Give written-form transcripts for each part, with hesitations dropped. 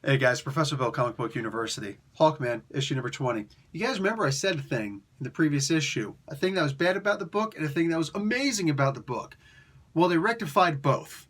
Hey guys, Professor Bill, Comic Book University. Hawkman, issue number 20. You guys remember I said a thing in the previous issue, a thing that was bad about the book and a thing that was amazing about the book. Well, they rectified both.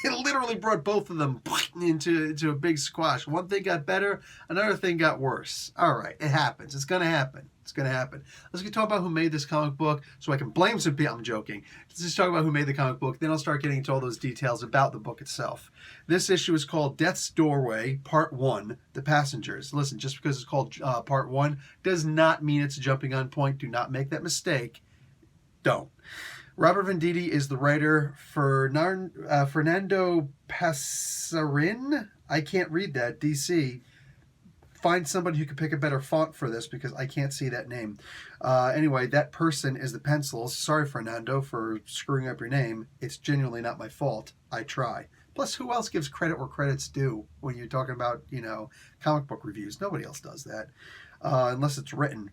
They literally brought both of them into a big squash. One thing got better, another thing got worse. All right, it happens. It's going to happen. It's going to happen. Let's get talk about who made this comic book so I can blame some people. I'm joking. Let's just talk about who made the comic book. Then I'll start getting into all those details about the book itself. This issue is called Death's Doorway, Part 1, The Passengers. Listen, just because it's called Part 1 does not mean it's jumping on point. Do not make that mistake. Don't. Robert Venditti is the writer. Fernando Passarin, I can't read that, DC. Find somebody who can pick a better font for this because I can't see that name. Anyway, that person is the pencils. Sorry, Fernando, for screwing up your name. It's genuinely not my fault. I try. Plus, who else gives credit where credit's due when you're talking about, comic book reviews? Nobody else does that, unless it's written.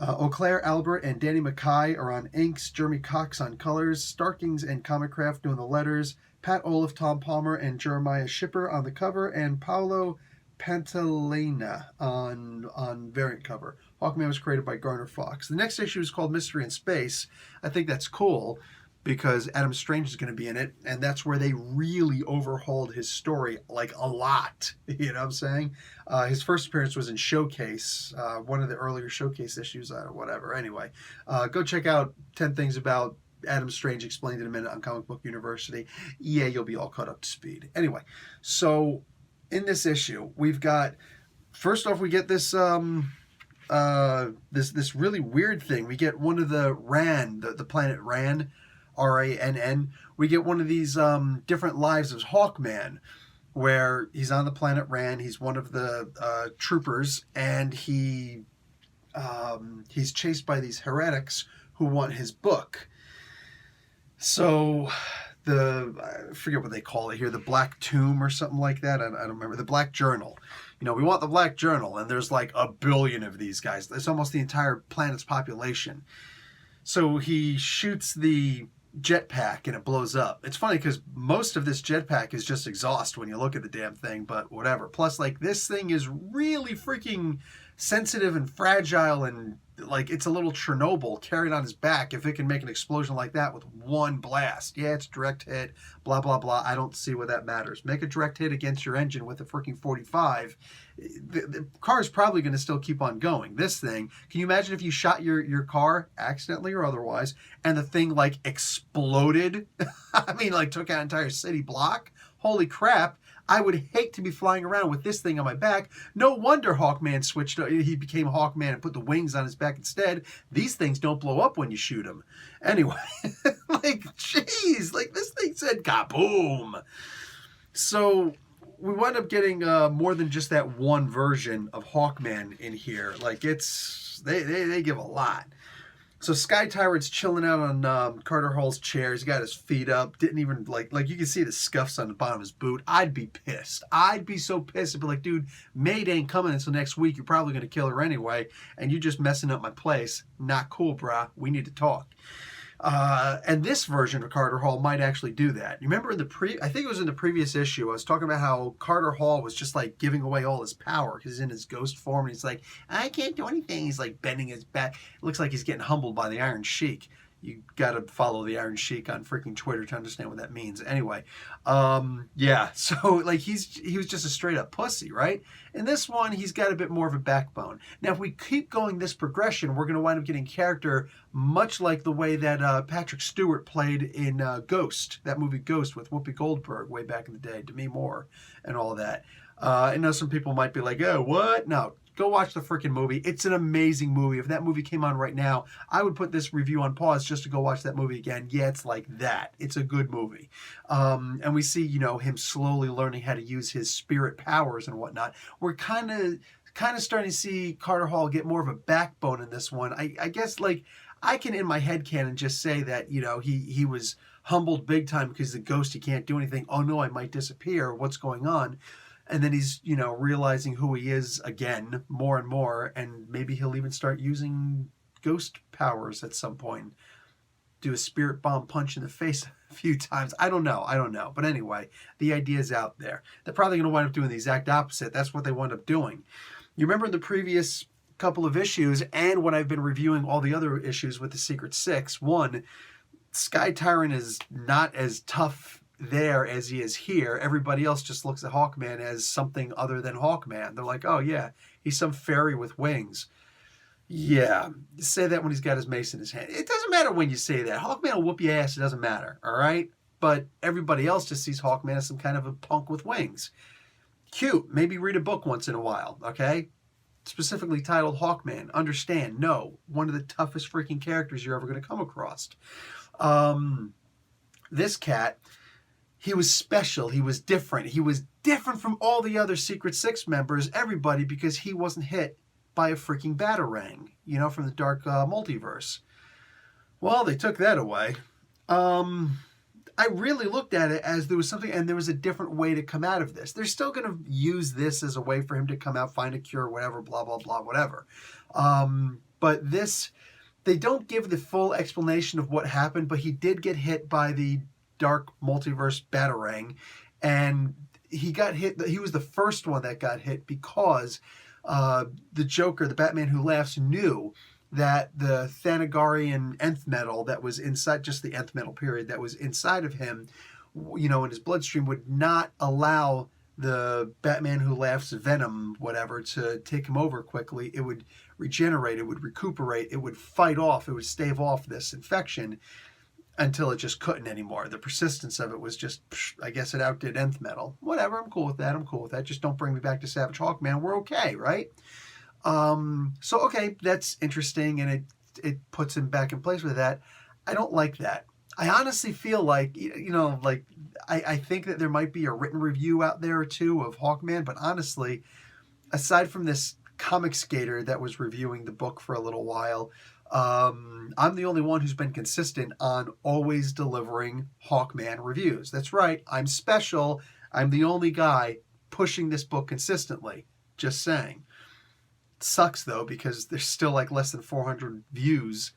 Eau Claire Albert and Danny Mackay are on inks, Jeremy Cox on colors, Starkings and Comic Craft doing the letters, Pat Olive, Tom Palmer, and Jeremiah Shipper on the cover, and Paolo Pantalena on variant cover. Hawkman was created by Garner Fox. The next issue is called Mystery in Space. I think that's cool because Adam Strange is going to be in it, and that's where they really overhauled his story, like a lot. You know what I'm saying? His first appearance was in Showcase, one of the earlier Showcase issues, whatever. Anyway, go check out 10 Things About Adam Strange Explained in a Minute on Comic Book University. Yeah, you'll be all caught up to speed. Anyway, so in this issue, we've got, first off, we get this this really weird thing. We get one of the Rann, the planet Rann, Rann. We get one of these different lives of Hawkman, where he's on the planet Rann. He's one of the troopers, and he's chased by these heretics who want his book. So I forget what they call it here, the Black Tomb or something like that. I don't remember. The Black Journal. We want the Black Journal, and there's like 1 billion of these guys. It's almost the entire planet's population. So he shoots the jetpack and it blows up. It's funny because most of this jetpack is just exhaust when you look at the damn thing, but whatever. Plus, like, this thing is really freaking sensitive and fragile, and like it's a little Chernobyl carried on his back if it can make an explosion like that with one blast. Yeah, it's direct hit, blah, blah, blah. I don't see where that matters. Make a direct hit against your engine with a freaking 45. The car is probably going to still keep on going. This thing, can you imagine if you shot your car, accidentally or otherwise, and the thing like exploded? I mean, like took out an entire city block? Holy crap. I would hate to be flying around with this thing on my back. No wonder Hawkman he became Hawkman and put the wings on his back instead. These things don't blow up when you shoot them. Anyway, like, jeez, like this thing said kaboom. So we wind up getting more than just that one version of Hawkman in here. Like they give a lot. So Sky Tyrant's chilling out on Carter Hall's chair. He's got his feet up. Didn't even, like you can see the scuffs on the bottom of his boot. I'd be pissed. I'd be so pissed. I'd be like, dude, Maid ain't coming until next week. You're probably going to kill her anyway. And you're just messing up my place. Not cool, brah. We need to talk. And this version of Carter Hall might actually do that. You remember I think it was in the previous issue, I was talking about how Carter Hall was just like giving away all his power because he's in his ghost form and he's like, I can't do anything. He's like bending his back. It looks like he's getting humbled by the Iron Sheik. You got to follow the Iron Sheik on freaking Twitter to understand what that means. Anyway, yeah, so like he was just a straight up pussy, right? In this one, he's got a bit more of a backbone. Now, if we keep going this progression, we're going to wind up getting character much like the way that Patrick Stewart played in Ghost, that movie Ghost with Whoopi Goldberg way back in the day, Demi Moore and all of that. I know some people might be like, oh, what? No. Go watch the freaking movie. It's an amazing movie. If that movie came on right now, I would put this review on pause just to go watch that movie again. Yeah, it's like that. It's a good movie. And we see, him slowly learning how to use his spirit powers and whatnot. We're kind of starting to see Carter Hall get more of a backbone in this one. I guess, like, I can in my head canon just say that, he was humbled big time because the ghost, he can't do anything. Oh no, I might disappear. What's going on? And then he's, realizing who he is again more and more, and maybe he'll even start using ghost powers at some point. do a spirit bomb punch in the face a few times. I don't know. But anyway, the idea is out there. They're probably going to wind up doing the exact opposite. That's what they wind up doing. You remember in the previous couple of issues, and when I've been reviewing all the other issues with the Secret Six, one, Sky Tyrant is not as tough there as he is here. Everybody else just looks at Hawkman as something other than Hawkman. They're like, oh yeah, he's some fairy with wings. Yeah, say that when he's got his mace in his hand. It doesn't matter when you say that. Hawkman will whoop your ass. It doesn't matter, all right? But everybody else just sees Hawkman as some kind of a punk with wings. Cute. Maybe read a book once in a while, okay? Specifically titled Hawkman. Understand, no, one of the toughest freaking characters you're ever going to come across. This cat, he was special. He was different. He was different from all the other Secret Six members, everybody, because he wasn't hit by a freaking batarang, you know, from the dark multiverse. Well, they took that away. I really looked at it as there was something, and there was a different way to come out of this. They're still going to use this as a way for him to come out, find a cure, whatever, blah, blah, blah, whatever. But this, they don't give the full explanation of what happened, but he did get hit by the dark multiverse batarang, and he got hit. He was the first one that got hit because the Joker, the Batman Who Laughs, knew that the Thanagarian nth metal that was inside, just the nth metal period, that was inside of him, you know, in his bloodstream, would not allow the Batman Who Laughs venom, whatever, to take him over quickly. It would regenerate, it would recuperate, it would fight off, it would stave off this infection until it just couldn't anymore. The persistence of it was just, I guess it outdid nth metal. Whatever, I'm cool with that. Just don't bring me back to Savage Hawkman. We're okay, right? So, okay, that's interesting, and it puts him back in place with that. I don't like that. I honestly feel like, you know, like, I think that there might be a written review out there, too, of Hawkman, but honestly, aside from this comic skater that was reviewing the book for a little while, I'm the only one who's been consistent on always delivering Hawkman reviews. That's right, I'm special. I'm the only guy pushing this book consistently. Just saying. Sucks though, because there's still like less than 400 views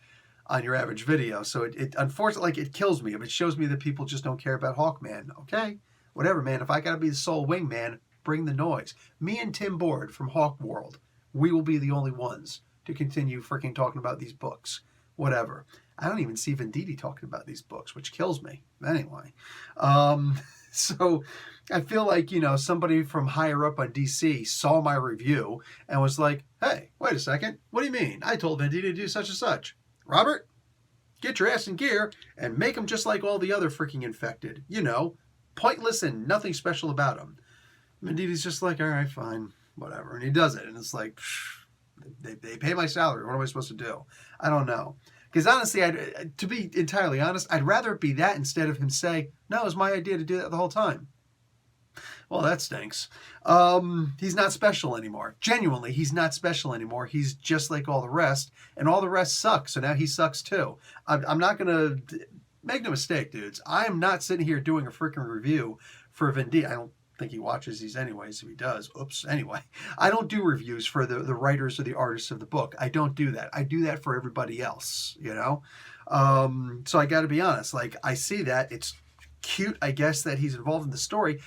on your average video, so it unfortunately, like, it kills me. If it shows me that people just don't care about Hawkman, okay, whatever, man. If I gotta be the sole wingman, bring the noise. Me and Tim Board from Hawk World, we will be the only ones to continue freaking talking about these books. Whatever. I don't even see Venditti talking about these books, which kills me. Anyway, so I feel like, you know, somebody from higher up on DC saw my review and was like, hey, wait a second. What do you mean? I told Venditti to do such and such. Robert, get your ass in gear and make him just like all the other freaking infected. You know, pointless and nothing special about him. Venditti's just like, all right, fine, whatever. And he does it. And it's like, they pay my salary. What am I supposed to do? I don't know. Because honestly, to be entirely honest, I'd rather it be that instead of him say, no, it was my idea to do that the whole time. Well, that stinks. He's not special anymore. Genuinely, he's not special anymore. He's just like all the rest, and all the rest suck, so now he sucks too. I'm not going to... Make no mistake, dudes. I am not sitting here doing a freaking review for Venditti. I don't think he watches these anyways. If he does, oops. Anyway, I don't do reviews for the writers or the artists of the book. I don't do that. I do that for everybody else, you know? So I got to be honest. Like, I see that. It's cute, I guess, that he's involved in the story.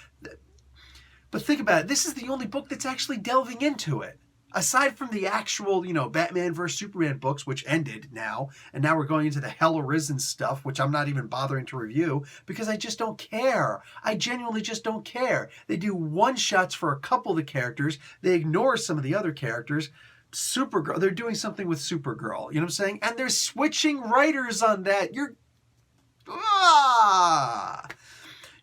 But think about it. This is the only book that's actually delving into it. Aside from the actual, you know, Batman vs. Superman books, which ended now, and now we're going into the Hell Arisen stuff, which I'm not even bothering to review, because I just don't care. I genuinely just don't care. They do one-shots for a couple of the characters. They ignore some of the other characters. Supergirl, they're doing something with Supergirl, you know what I'm saying? And they're switching writers on that. You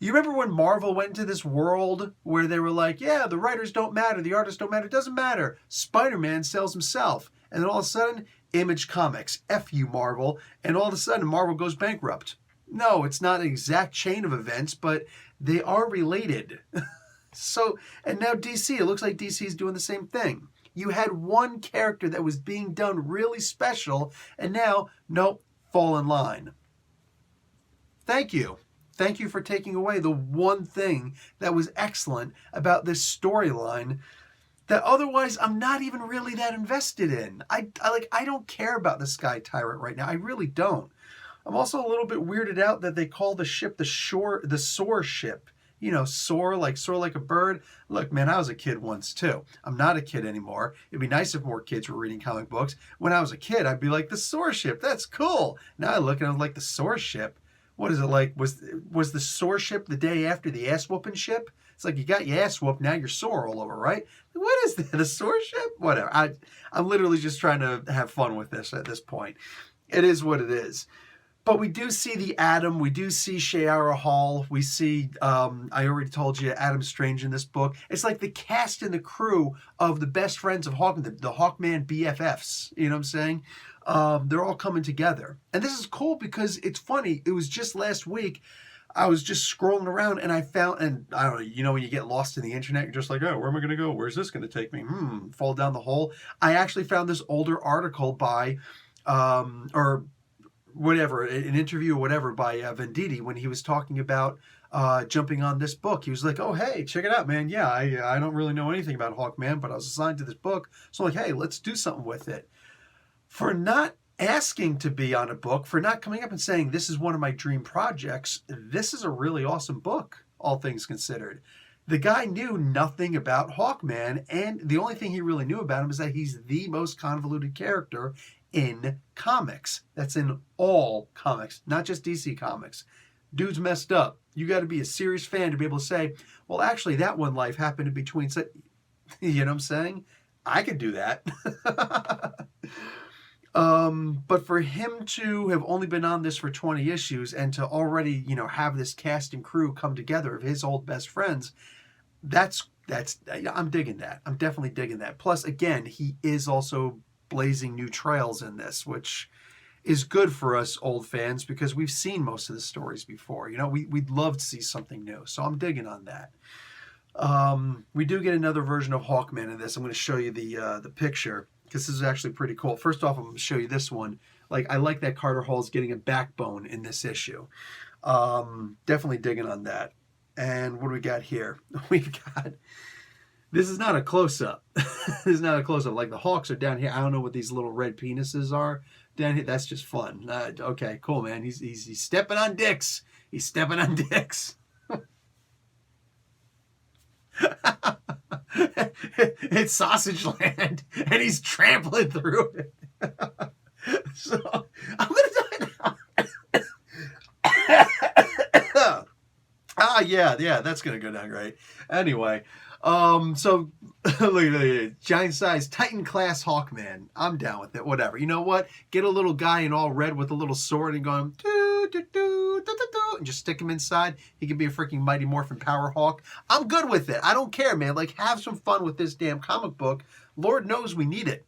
remember when Marvel went into this world where they were like, yeah, the writers don't matter, the artists don't matter, it doesn't matter. Spider-Man sells himself. And then all of a sudden, Image Comics, F you, Marvel. And all of a sudden, Marvel goes bankrupt. No, it's not an exact chain of events, but they are related. So, and now DC, it looks like DC is doing the same thing. You had one character that was being done really special, and now, nope, fall in line. Thank you. Thank you for taking away the one thing that was excellent about this storyline that otherwise I'm not even really that invested in. I don't care about the Sky Tyrant right now. I really don't. I'm also a little bit weirded out that they call the ship the soar ship. You know, soar like a bird. Look, man, I was a kid once too. I'm not a kid anymore. It'd be nice if more kids were reading comic books. When I was a kid, I'd be like, the soar ship, that's cool. Now I look and I'm like, the soar ship? What is it like? Was the soar ship the day after the ass whooping ship? It's like you got your ass whooped, now you're sore all over, right? What is that? A soar ship? Whatever. I'm literally just trying to have fun with this at this point. It is what it is. But we do see the Atom. We do see Shayara Hall. We see, I already told you, Adam Strange in this book. It's like the cast and the crew of the best friends of Hawkman, the Hawkman BFFs. You know what I'm saying? They're all coming together. And this is cool because it's funny. It was just last week. I was just scrolling around and I found, and I don't know, you know, when you get lost in the internet, you're just like, oh, where am I going to go? Where's this going to take me? Fall down the hole. I actually found this older article by, or whatever, an interview or whatever by Venditti when he was talking about jumping on this book. He was like, oh, hey, check it out, man. Yeah, I don't really know anything about Hawkman, but I was assigned to this book. So I'm like, hey, let's do something with it. For not asking to be on a book, for not coming up and saying, this is one of my dream projects, this is a really awesome book, all things considered. The guy knew nothing about Hawkman, and the only thing he really knew about him is that he's the most convoluted character in comics. That's in all comics, not just DC Comics. Dude's messed up. You got to be a serious fan to be able to say, well, actually, that one life happened in between. You know what I'm saying? I could do that. But for him to have only been on this for 20 issues and to already, you know, have this cast and crew come together of his old best friends, I'm digging that. I'm definitely digging that. Plus, again, he is also blazing new trails in this, which is good for us old fans because we've seen most of the stories before. You know, we'd love to see something new. So I'm digging on that. We do get another version of Hawkman in this. I'm going to show you the picture because this is actually pretty cool. First off, I'm going to show you this one. Like, I like that Carter Hall's getting a backbone in this issue. Definitely digging on that. And what do we got here? We've got... This is not a close-up. This is not a close-up. Like, the Hawks are down here. I don't know what these little red penises are down here. That's just fun. Okay, cool, man. He's stepping on dicks. He's stepping on dicks. It's Sausage Land, and he's trampling through it. So, I'm going to die now. Yeah, that's going to go down great. Anyway... So look at it, giant size Titan class Hawkman. I'm down with it. Whatever. You know what? Get a little guy in all red with a little sword and going doo, doo, doo, doo, doo, doo, and just stick him inside. He can be a freaking Mighty Morphin Power Hawk. I'm good with it. I don't care, man. Like, have some fun with this damn comic book. Lord knows we need it.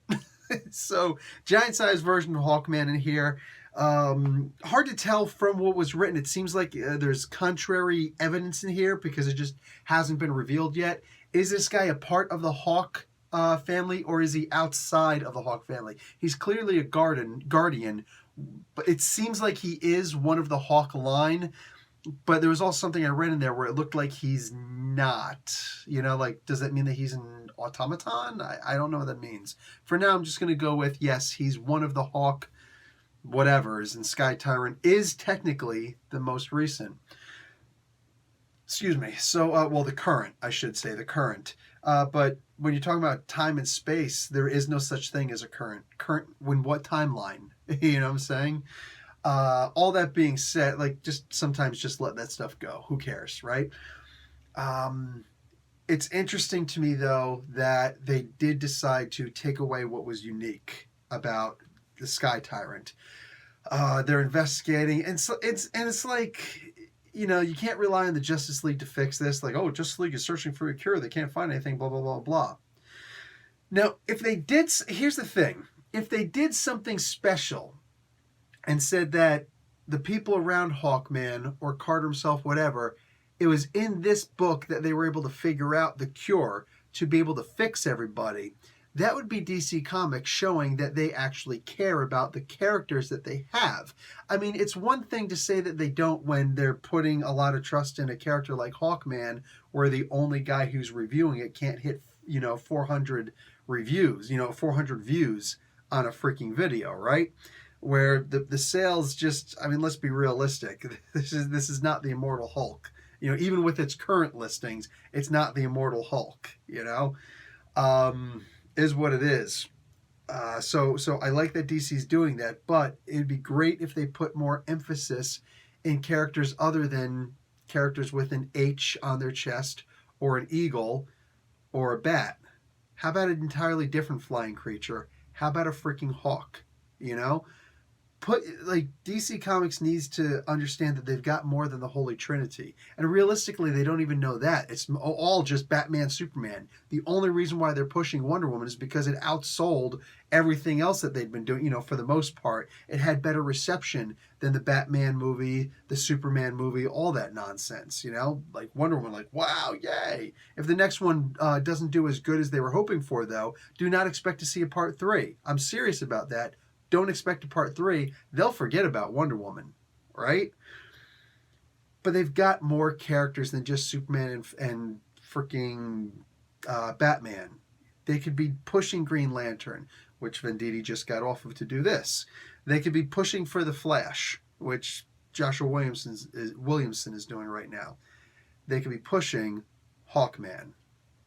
So, giant size version of Hawkman in here. Hard to tell from what was written. It seems like there's contrary evidence in here because it just hasn't been revealed yet. Is this guy a part of the Hawk family, or is he outside of the Hawk family? He's clearly a guardian, but it seems like he is one of the Hawk line. But there was also something I read in there where it looked like he's not. You know, like, does that mean that he's an automaton? I don't know what that means. For now, I'm just going to go with, yes, he's one of the Hawk whatevers, and Sky Tyrant is technically the most recent. Excuse me. So, well, the current, I should say, the current. But when you're talking about time and space, there is no such thing as a current. Current, when what timeline? You know what I'm saying? All that being said, like, just sometimes just let that stuff go. Who cares, right? It's interesting to me, though, that they did decide to take away what was unique about the Sky Tyrant. They're investigating, and so it's like, you know, you can't rely on the Justice League to fix this. Like, oh, Justice League is searching for a cure. They can't find anything, blah, blah, blah, blah. Now, if they did, here's the thing. If they did something special and said that the people around Hawkman or Carter himself, whatever, it was in this book that they were able to figure out the cure to be able to fix everybody, that would be DC Comics showing that they actually care about the characters that they have. I mean, it's one thing to say that they don't when they're putting a lot of trust in a character like Hawkman, where the only guy who's reviewing it can't hit, 400 reviews, 400 views on a freaking video, right? where the sales just, I mean, let's be realistic. This is not the Immortal Hulk. You know, even with its current listings, it's not the Immortal Hulk. You know, is what it is. So I like that DC's doing that, but it'd be great if they put more emphasis in characters other than characters with an H on their chest or an eagle or a bat. How about an entirely different flying creature? How about a freaking hawk? You know, like DC Comics needs to understand that they've got more than the Holy Trinity, and realistically, they don't even know that. It's all just Batman, Superman. The only reason why they're pushing Wonder Woman is because it outsold everything else that they'd been doing. You know, for the most part, it had better reception than the Batman movie, the Superman movie, all that nonsense. You know, like Wonder Woman, like wow, yay! If the next one doesn't do as good as they were hoping for, though, do not expect to see a part 3. I'm serious about that. Don't expect a part 3. They'll forget about Wonder Woman, right? But they've got more characters than just Superman and freaking Batman. They could be pushing Green Lantern, which Venditti just got off of to do this. They could be pushing for the Flash, which Joshua Williamson is doing right now. They could be pushing Hawkman.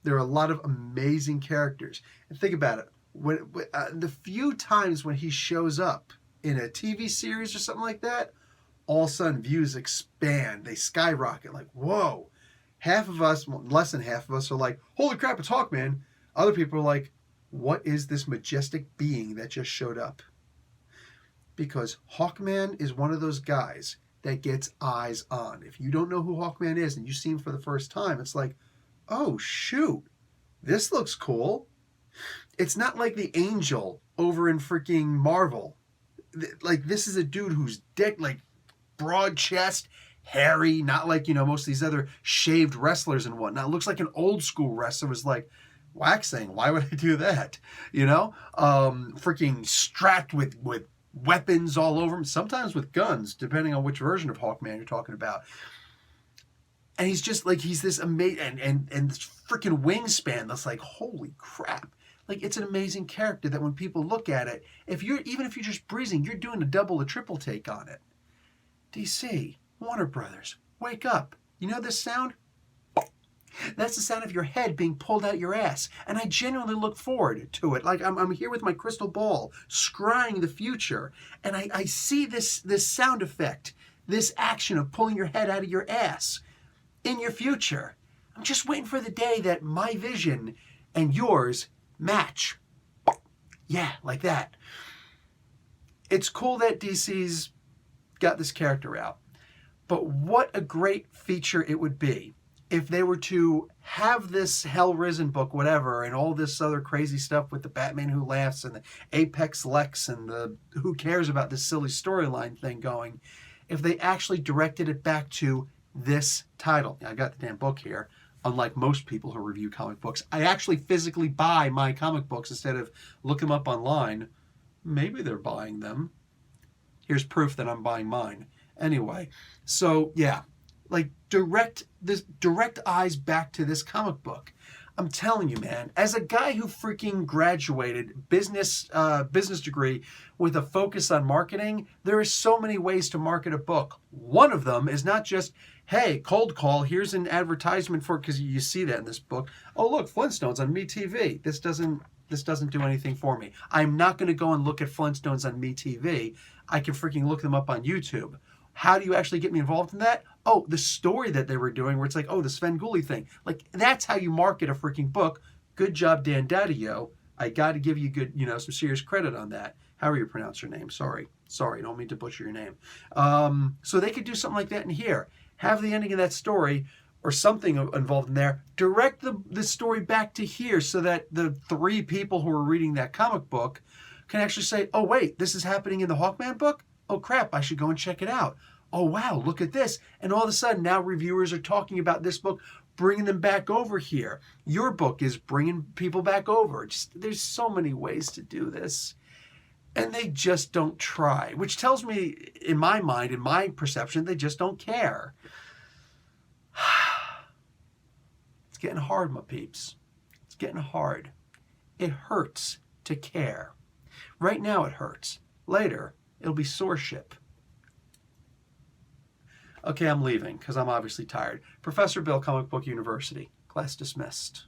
There are a lot of amazing characters. And think about it. The few times when he shows up in a TV series or something like that, all of a sudden views expand. They skyrocket. Like, whoa. Half of us, well, less than half of us, are like, holy crap, it's Hawkman. Other people are like, what is this majestic being that just showed up? Because Hawkman is one of those guys that gets eyes on. If you don't know who Hawkman is and you see him for the first time, it's like, oh, shoot, this looks cool. It's not like the Angel over in freaking Marvel. Like, this is a dude who's like broad chest, hairy, not like, you know, most of these other shaved wrestlers and whatnot. Looks like an old school wrestler was like, waxing, why would I do that? You know? Freaking strapped with weapons all over him, sometimes with guns, depending on which version of Hawkman you're talking about. And he's just like, he's this amazing, and this freaking wingspan that's like, holy crap. Like, it's an amazing character that when people look at it, even if you're just breezing, you're doing a double, a triple take on it. DC, Warner Brothers, wake up. You know this sound? That's the sound of your head being pulled out your ass. And I genuinely look forward to it. Like, I'm here with my crystal ball, scrying the future. And I see this sound effect, this action of pulling your head out of your ass in your future. I'm just waiting for the day that my vision and yours match. Yeah, like that. It's cool that DC's got this character out. But what a great feature it would be if they were to have this Hell Risen book, whatever, and all this other crazy stuff with the Batman Who Laughs and the Apex Lex and the who cares about this silly storyline thing going, if they actually directed it back to this title. I got the damn book here. Unlike most people who review comic books, I actually physically buy my comic books instead of look them up online. Maybe they're buying them. Here's proof that I'm buying mine. Anyway, so yeah, like direct eyes back to this comic book. I'm telling you, man, as a guy who freaking graduated business degree with a focus on marketing, there are so many ways to market a book. One of them is not just, hey, cold call, here's an advertisement for, because you see that in this book. Oh, look, Flintstones on MeTV. This doesn't do anything for me. I'm not going to go and look at Flintstones on MeTV. I can freaking look them up on YouTube. How do you actually get me involved in that? Oh, the story that they were doing where it's like, oh, the Svengoolie thing. Like, that's how you market a freaking book. Good job, Dan Daddio. I got to give you good, some serious credit on that. However you pronounce your name. Sorry, don't mean to butcher your name. So they could do something like that in here. Have the ending of that story or something involved in there. Direct the story back to here so that the 3 people who are reading that comic book can actually say, oh, wait, this is happening in the Hawkman book? Oh, crap, I should go and check it out. Oh, wow, look at this. And all of a sudden, now reviewers are talking about this book, bringing them back over here. Your book is bringing people back over. There's so many ways to do this. And they just don't try, which tells me, in my mind, in my perception, they just don't care. It's getting hard, my peeps. It's getting hard. It hurts to care. Right now it hurts. Later, It'll be Sourship. Okay, I'm leaving because I'm obviously tired. Professor Bill, Comic Book University. Class dismissed.